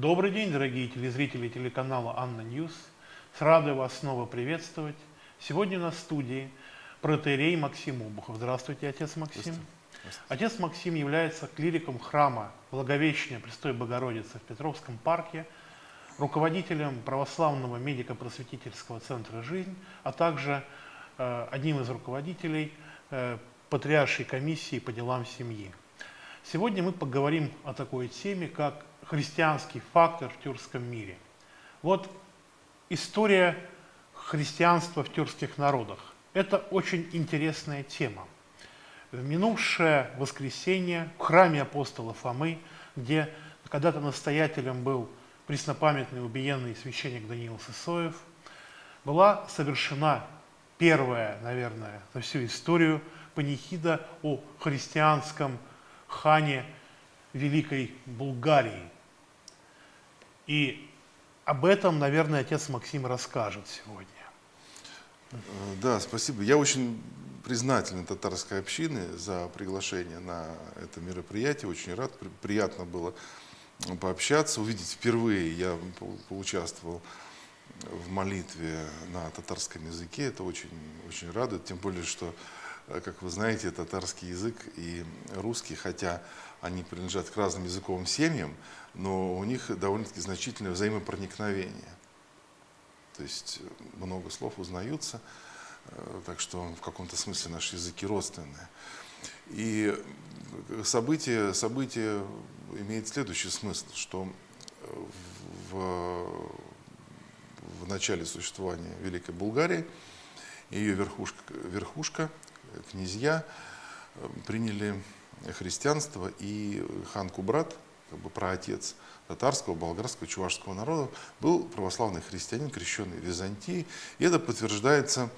Добрый день, дорогие телезрители телеканала Анна Ньюс. Рады вас снова приветствовать. Сегодня на студии протоиерей Максим Обухов. Здравствуйте, отец Максим. Здравствуйте. Отец Максим является клириком храма Благовещения Престой Богородицы в Петровском парке, руководителем православного медико-просветительского центра «Жизнь», а также одним из руководителей Патриаршей комиссии по делам семьи. Сегодня мы поговорим о такой теме, как христианский фактор в тюркском мире. Вот история христианства в тюркских народах. Это очень интересная тема. В минувшее воскресенье в храме апостола Фомы, где когда-то настоятелем был преснопамятный убиенный священник Даниил Сысоев, была совершена первая, наверное, за всю историю панихида о христианском хане Великой Булгарии. И об этом, наверное, отец Максим расскажет сегодня. Да, спасибо. Я очень признателен татарской общине за приглашение на это мероприятие. Очень рад, приятно было пообщаться, увидеть впервые. Я поучаствовал в молитве на татарском языке. Это очень, очень радует, тем более, что, как вы знаете, татарский язык и русский, хотя они принадлежат к разным языковым семьям, но у них довольно-таки значительное взаимопроникновение. То есть много слов узнаются, так что в каком-то смысле наши языки родственные. И событие имеет следующий смысл, что в начале существования Великой Булгарии ее верхушка, князья, приняли христианство, и хан Кубрат, как бы праотец татарского, болгарского, чувашского народа, был православный христианин, крещенный в Византии. И это подтверждается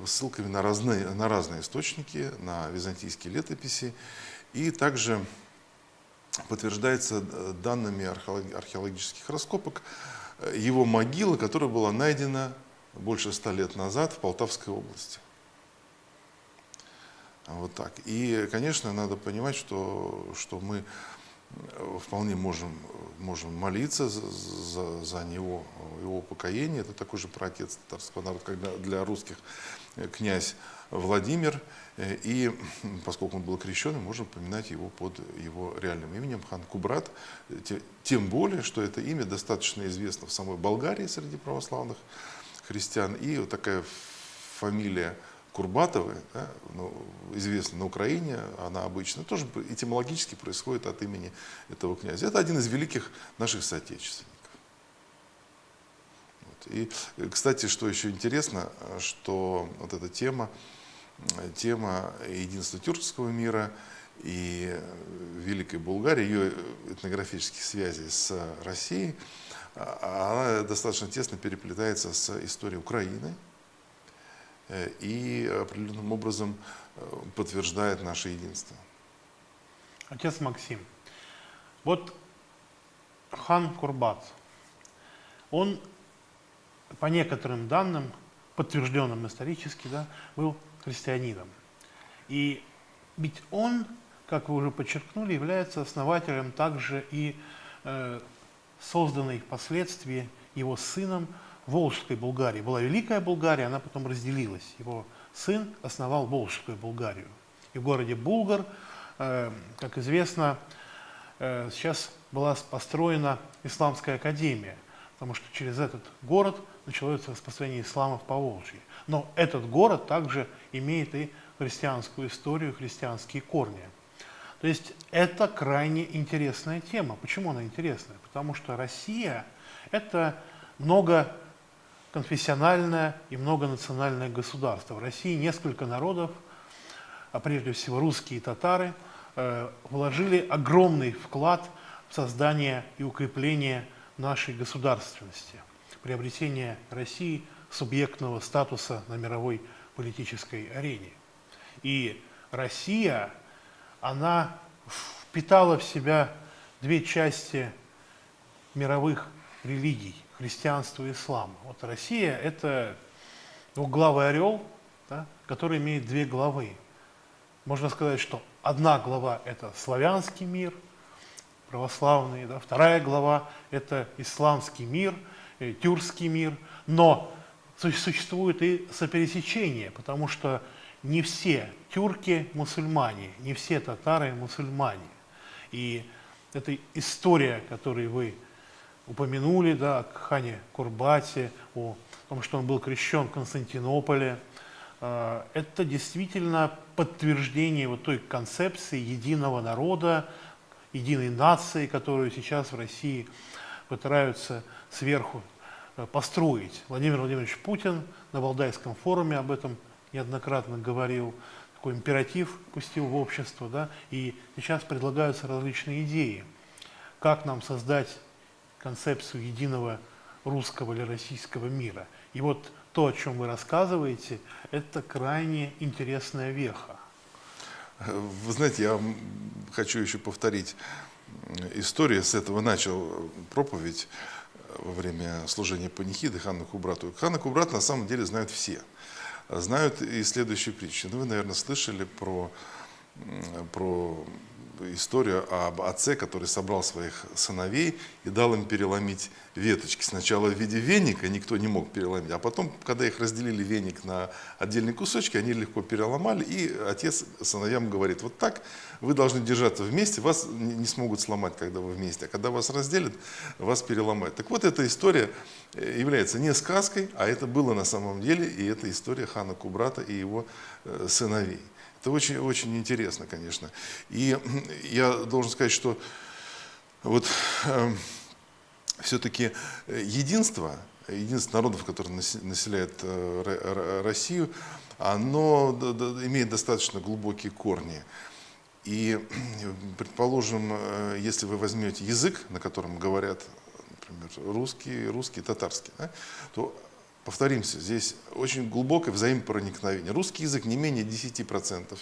ссылками на разные источники, на византийские летописи, и также подтверждается данными археологических раскопок его могилы, которая была найдена больше 100 лет назад в Полтавской области. Вот так. И, конечно, надо понимать, что мы вполне можем молиться за него, его упокоение. Это такой же праотец татарского народа, как для русских князь Владимир. И поскольку он был крещеный, можем упоминать его под его реальным именем, хан Кубрат. Тем более, что это имя достаточно известно в самой Болгарии среди православных христиан. И вот такая фамилия Курбатовы, да, известна на Украине, она обычно тоже этимологически происходит от имени этого князя. Это один из великих наших соотечественников. Вот. И, кстати, что еще интересно, что вот эта тема единства тюркского мира и Великой Булгарии, ее этнографических связей с Россией, она достаточно тесно переплетается с историей Украины и определенным образом подтверждает наше единство. Отец Максим, вот хан Курбат, он, по некоторым данным, подтвержденным исторически, да, был христианином. И ведь он, как вы уже подчеркнули, является основателем также и созданной впоследствии его сыном Волжской Булгарии. Была Великая Булгария, она потом разделилась. Его сын основал Волжскую Булгарию. И в городе Булгар, как известно, сейчас была построена Исламская академия, потому что через этот город началось распространение ислама в Поволжье. Но этот город также имеет и христианскую историю, христианские корни. То есть это крайне интересная тема. Почему она интересная? Потому что Россия – это многоконфессиональное и многонациональное государство. В России несколько народов, а прежде всего русские и татары, вложили огромный вклад в создание и укрепление нашей государственности, приобретение России субъектного статуса на мировой политической арене. И Россия, она впитала в себя две части мировых религий – христианство и ислам. Вот Россия – это двухглавый орел, да, который имеет две главы. Можно сказать, что одна глава – это славянский мир, православный, да. Вторая глава – это исламский мир, тюркский мир. Но существует и сопересечение, потому что не все тюрки мусульмане, не все татары мусульмане. И эта история, которую вы упомянули, да, о хане Курбате, о том, что он был крещен в Константинополе, это действительно подтверждение вот той концепции единого народа, единой нации, которую сейчас в России пытаются сверху построить. Владимир Владимирович Путин на Валдайском форуме об этом неоднократно говорил, такой императив пустил в общество, да, и сейчас предлагаются различные идеи, как нам создать концепцию единого русского или российского мира. И вот то, о чем вы рассказываете, это крайне интересная веха. Вы знаете, я хочу еще повторить историю. С этого начал проповедь во время служения панихиды Хана Кубрату. Хана Кубрат на самом деле знают все. Знают и следующую притчу. Ну, вы, наверное, слышали про историю об отце, который собрал своих сыновей и дал им переломить веточки. Сначала в виде веника никто не мог переломить, а потом, когда их разделили веник на отдельные кусочки, они легко переломали, и отец сыновьям говорит: вот так вы должны держаться вместе, вас не смогут сломать, когда вы вместе, а когда вас разделят, вас переломают. Так вот, эта история является не сказкой, а это было на самом деле, и это история хана Кубрата и его сыновей. Это очень, очень интересно, конечно. И я должен сказать, что вот все-таки единство народов, которые населяют Россию, оно имеет достаточно глубокие корни. И, предположим, если вы возьмете язык, на котором говорят, например, русский, татарский, да, то, повторимся, здесь очень глубокое взаимопроникновение. Русский язык не менее 10%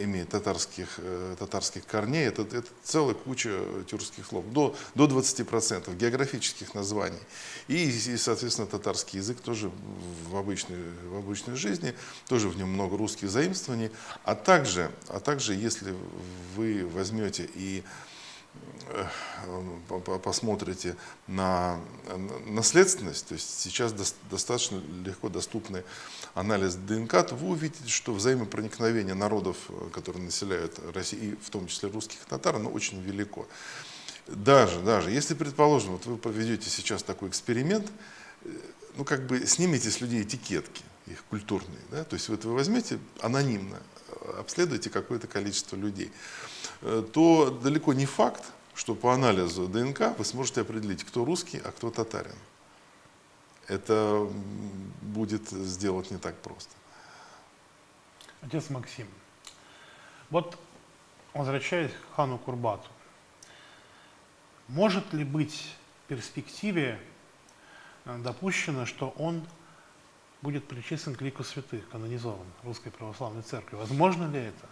имеет татарских корней. Это целая куча тюркских слов. До 20% географических названий. И, соответственно, татарский язык тоже в обычной жизни, тоже в нем много русских заимствований. А также, если вы возьмете и посмотрите на наследственность, то есть сейчас достаточно легко доступный анализ ДНК, то вы увидите, что взаимопроникновение народов, которые населяют Россию, и в том числе русских и татар, оно очень велико. Даже если, предположим, вот вы проведете сейчас такой эксперимент, ну как бы снимете с людей этикетки, их культурные, да? То есть вот вы возьмете анонимно, обследуете какое-то количество людей, то далеко не факт, что по анализу ДНК вы сможете определить, кто русский, а кто татарин. Это будет сделать не так просто. Отец Максим, вот возвращаясь к хану Курбату, может ли быть в перспективе допущено, что он будет причислен к лику святых, канонизован Русской Православной Церкви? Возможно ли это?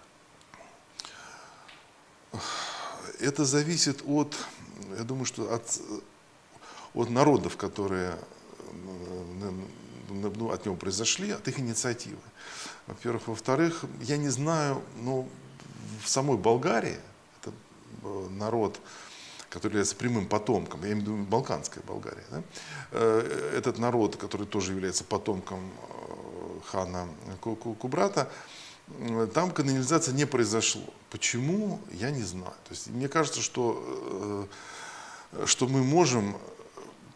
Это зависит я думаю, что от народов, которые от него произошли, от их инициативы. Во-первых. Во-вторых, я не знаю, но в самой Болгарии, это народ, который является прямым потомком, я имею в виду Балканская Болгария, да? Этот народ, который тоже является потомком хана Кубрата, там канонизация не произошло. Почему, я не знаю. То есть, мне кажется, что мы можем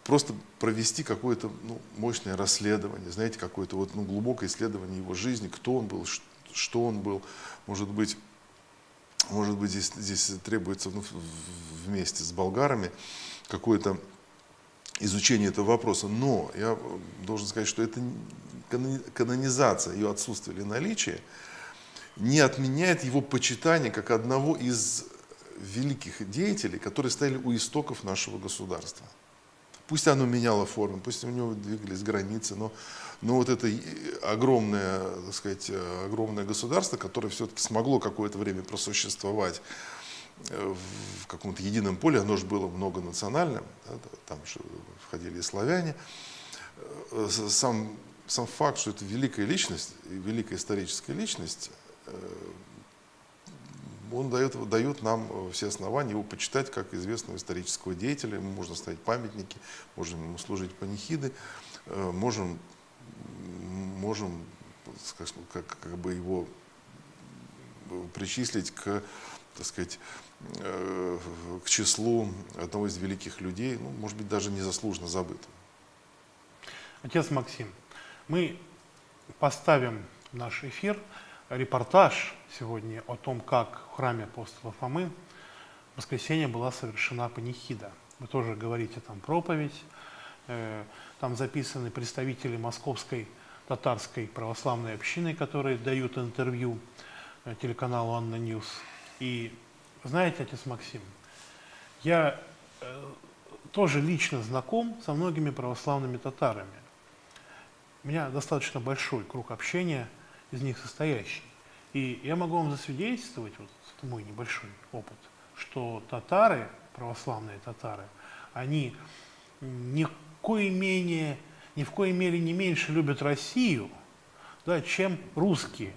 просто провести какое-то мощное расследование, знаете, какое-то глубокое исследование его жизни, кто он был, что он был. Может быть здесь требуется вместе с болгарами какое-то изучение этого вопроса. Но я должен сказать, что это канонизация, ее отсутствие или наличие не отменяет его почитание как одного из великих деятелей, которые стояли у истоков нашего государства. Пусть оно меняло форму, пусть у него двигались границы, но вот это огромное, так сказать, огромное государство, которое все-таки смогло какое-то время просуществовать в каком-то едином поле, оно же было многонациональным, да, там же входили и славяне. Сам факт, что это великая личность, великая историческая личность, он дает нам все основания его почитать как известного исторического деятеля. Ему можно ставить памятники, можем ему служить панихиды, можем скажем, как бы его причислить к, так сказать, к числу одного из великих людей, ну, может быть, даже незаслуженно забытым. Отец Максим, мы поставим в наш эфир репортаж сегодня о том, как в храме апостола Фомы в воскресенье была совершена панихида. Вы тоже говорите там проповедь, там записаны представители Московской татарской православной общины, которые дают интервью телеканалу Анна Ньюс. И знаете, отец Максим, я тоже лично знаком со многими православными татарами. У меня достаточно большой круг общения, из них состоящий. И я могу вам засвидетельствовать, вот это мой небольшой опыт, что татары, православные татары, они ни в коей мере не меньше любят Россию, да, чем русские.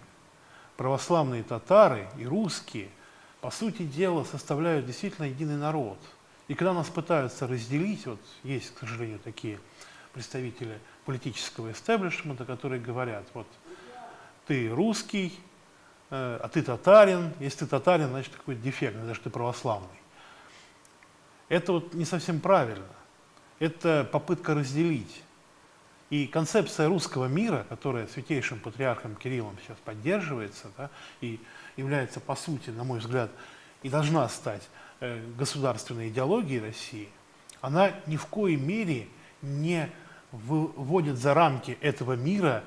Православные татары и русские, по сути дела, составляют действительно единый народ. И когда нас пытаются разделить, вот есть, к сожалению, такие представители политического истеблишмента, которые говорят, вот ты русский, а ты татарин, если ты татарин, значит какой-то дефект, значит ты православный. Это вот не совсем правильно. Это попытка разделить. И концепция русского мира, которая святейшим патриархом Кириллом сейчас поддерживается, да, и является, по сути, на мой взгляд, и должна стать государственной идеологией России, она ни в коей мере не выводит за рамки этого мира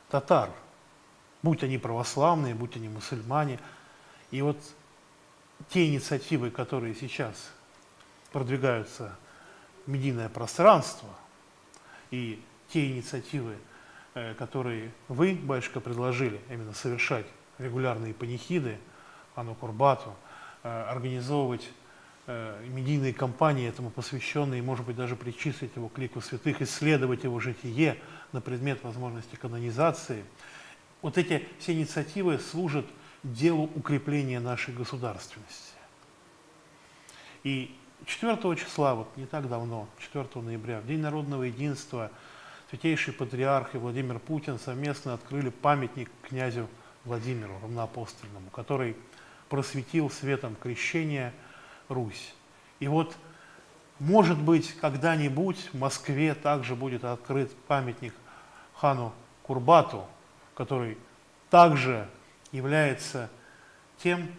татар, будь они православные, будь они мусульмане. И вот те инициативы, которые сейчас продвигаются в медийное пространство, и те инициативы, которые вы, батюшка, предложили, именно совершать регулярные панихиды Хану Курбату, организовывать медийные кампании этому посвященные, и, может быть, даже причислить его к лику святых, исследовать его житие на предмет возможности канонизации. Вот эти все инициативы служат делу укрепления нашей государственности. И 4 числа, вот не так давно, 4 ноября, в День народного единства, святейший патриарх и Владимир Путин совместно открыли памятник князю Владимиру Равноапостольному, который просветил светом крещения Русь. И вот, может быть, когда-нибудь в Москве также будет открыт памятник хану Курбату, который также является тем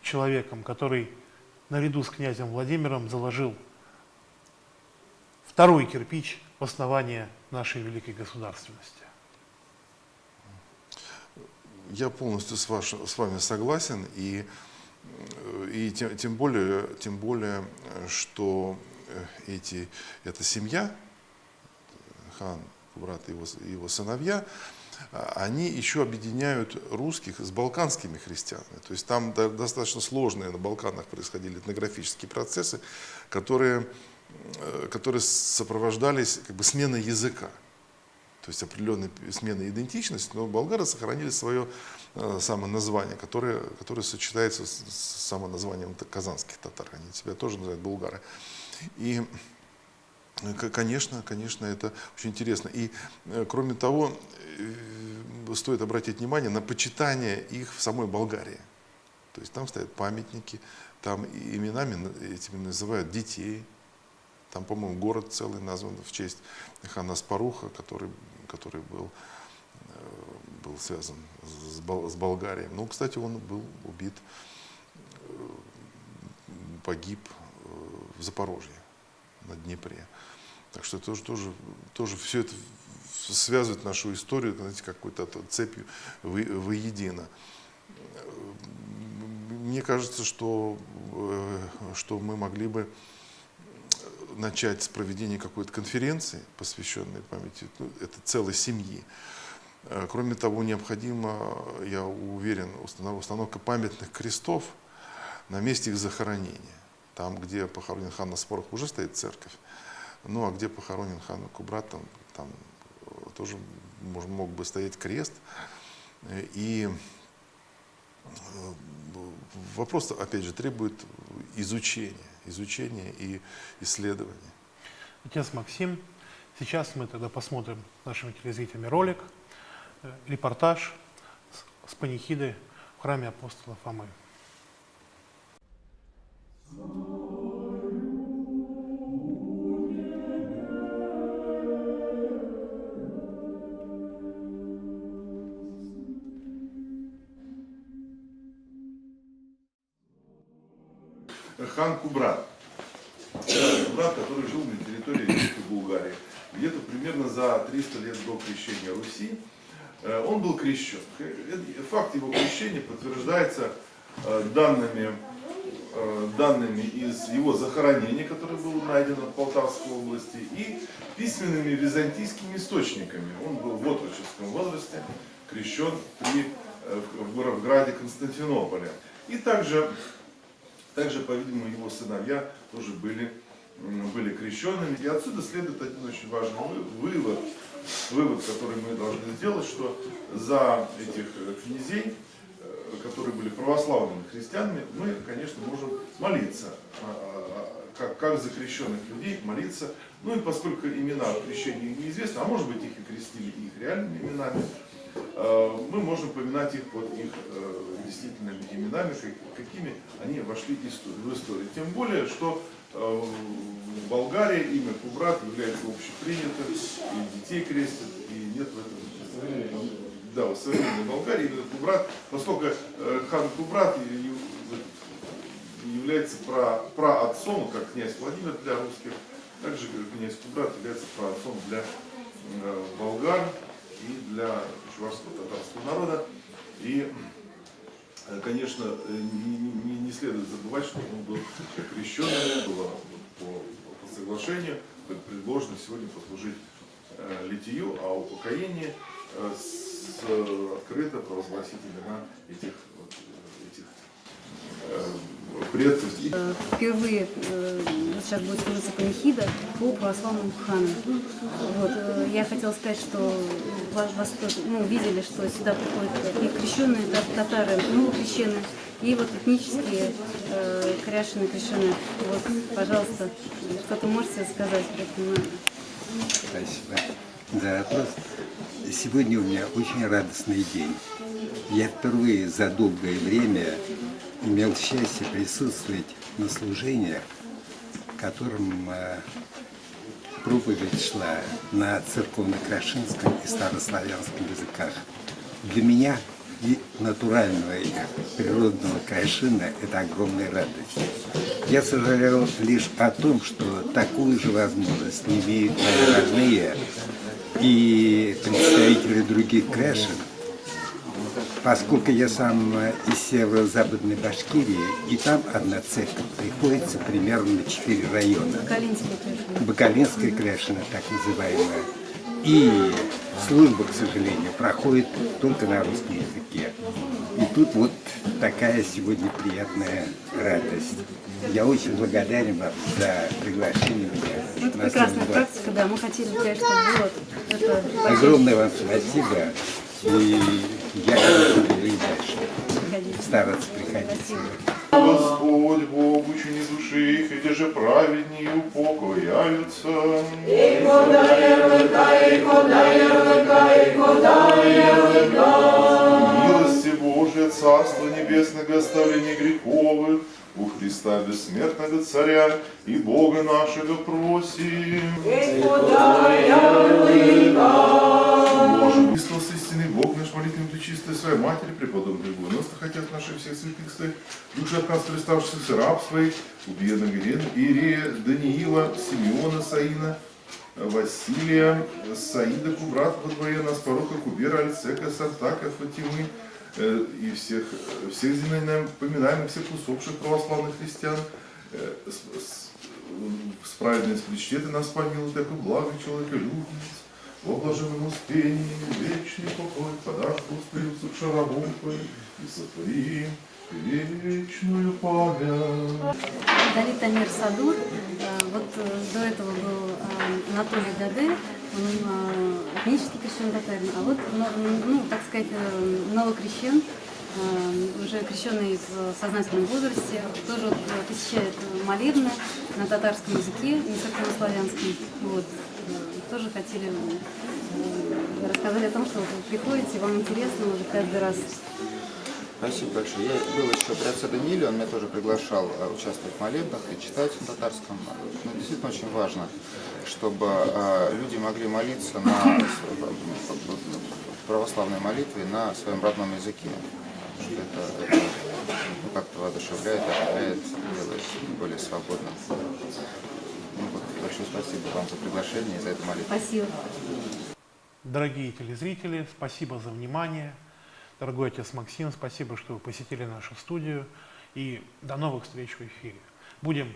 человеком, который наряду с князем Владимиром заложил второй кирпич в основание нашей великой государственности. Я полностью с вами согласен, и тем более, что эта семья, хан Курбат и его сыновья, они еще объединяют русских с балканскими христианами. То есть там достаточно сложные на Балканах происходили этнографические процессы, которые сопровождались как бы сменой языка. То есть определенной сменой идентичности, но болгары сохранили свое самоназвание, которое сочетается с самоназванием казанских татар. Они себя тоже называют булгары. И, конечно, это очень интересно. И, кроме того, стоит обратить внимание на почитание их в самой Болгарии. То есть там стоят памятники, там именами этими называют детей. Там, по-моему, город целый назван в честь хана Аспаруха, который был связан с Болгарией. Ну, кстати, он был убит, погиб в Запорожье, на Днепре. Так что тоже все это связывает нашу историю, знаете, какой-то цепью воедино. Мне кажется, что мы могли бы начать с проведения какой-то конференции, посвященной памяти этой целой семьи. Кроме того, необходима, я уверен, установка памятных крестов на месте их захоронения. Там, где похоронен хан Аспарух, уже стоит церковь. Ну, а где похоронен хан Курбат, там тоже мог бы стоять крест. И вопрос, опять же, требует изучения и исследования. Отец Максим, сейчас мы тогда посмотрим с нашими телезрителями ролик, репортаж с панихидой в храме апостола Фомы. Хан Кубрат. Кубрат, который жил на территории Великой Булгарии. Где-то примерно за 300 лет до крещения Руси он был крещен. Факт его крещения подтверждается данными из его захоронения, которое было найдено в Полтавской области, и письменными византийскими источниками. Он был в отроческом возрасте крещен в граде Константинополя. И также, по-видимому, его сыновья тоже были крещенными. И отсюда следует один очень важный вывод, который мы должны сделать, что за этих князей, которые были православными христианами, мы, конечно, можем молиться, как за крещенных людей молиться. Ну и поскольку имена крещения неизвестны, а может быть их и крестили их реальными именами, мы можем поминать их под их действительными именами, какими они вошли в историю. Тем более, что в Болгарии имя Кубрат является общепринятым, и детей крестят, и нет в этом... Да, в современной Болгарии имя Кубрат, поскольку хан Кубрат является праотцом, как князь Владимир для русских, также князь Кубрат является праотцом для болгар и для чувашского татарского народа. И, конечно, не следует забывать, что он был крещенным, было по соглашению предложено сегодня послужить литию, а упокоение открыто провозгласить имена этих предков. Впервые сейчас будет служиться панихида по православному хану. Вот, я хотела сказать, что вас видели, что сюда приходят и крещенные татары, новокрещенные, и вот этнические кряшеные, крещеные. Вот, пожалуйста, что-то можете сказать? Спасибо за вопрос. Сегодня у меня очень радостный день. Я впервые за долгое время имел счастье присутствовать на служениях, в котором проповедь шла на церковно-крашинском и старославянском языках. Для меня и натурального, и природного крашина это огромная радость. Я сожалел лишь о том, что такую же возможность не имеют мои родные и представители других крашин, поскольку я сам из северо-западной Башкирии, и там одна церковь приходится примерно на 4 района. Бакалинская крашина, так называемая. И служба, к сожалению, проходит только на русском языке. И тут вот такая сегодня приятная радость. Я очень благодарен вам за приглашение меня. Это прекрасная практика, да. Мы хотели сказать, что вот это... Огромное вам спасибо. И я буду и дальше стараться приходить. Господь Бог, учени души их, эти же праведнее упокояются. И милости Божия, Царство Небесного, оставление греховых, у Христа бессмертного Царя и Бога нашего просим. Боже, Христос, истинный Бог наш, молитвами Пречистой Своей Матери, преподобный Гуносто, хотят наших всех святых своих, души от нас приставшихся раб своих, убиенных Иерея, Даниила, Симеона, Саина, Василия, Саида, Кубрат, во дворе нас, порока Кубера, Альцека, Сартака, Фатимы, и всех землян, поминаемых всех усопших православных христиан, с праведной причтеты нас помилуй, так и благо человеколюбниц, во блаженном успении, вечный покой, подашь Господи усопшим рабом Твоим, и сотвори вечную память. Давид Тамир Садур, вот до этого был Анатолий Даде, он этнически крещен татарин, а вот, так сказать, новокрещен уже крещенный в сознательном возрасте, тоже вот посещает молебны на татарском языке, не церковно-славянском. Вот. Тоже хотели, рассказали о том, что вы приходите, вам интересно уже каждый раз. Спасибо большое. Я был еще при отце Данииле, он меня тоже приглашал участвовать в молебнах и читать на татарском. Но действительно очень важно, чтобы люди могли молиться на православной молитве на своем родном языке. Потому что это как-то воодушевляет, оживляет, делает более свободным. Ну, вот, большое спасибо вам за приглашение и за эту молитву. Спасибо. Дорогие телезрители, спасибо за внимание. Дорогой отец Максим, спасибо, что вы посетили нашу студию. И до новых встреч в эфире. Будем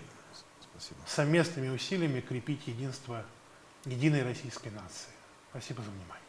Спасибо. совместными усилиями крепить единство единой российской нации. Спасибо за внимание.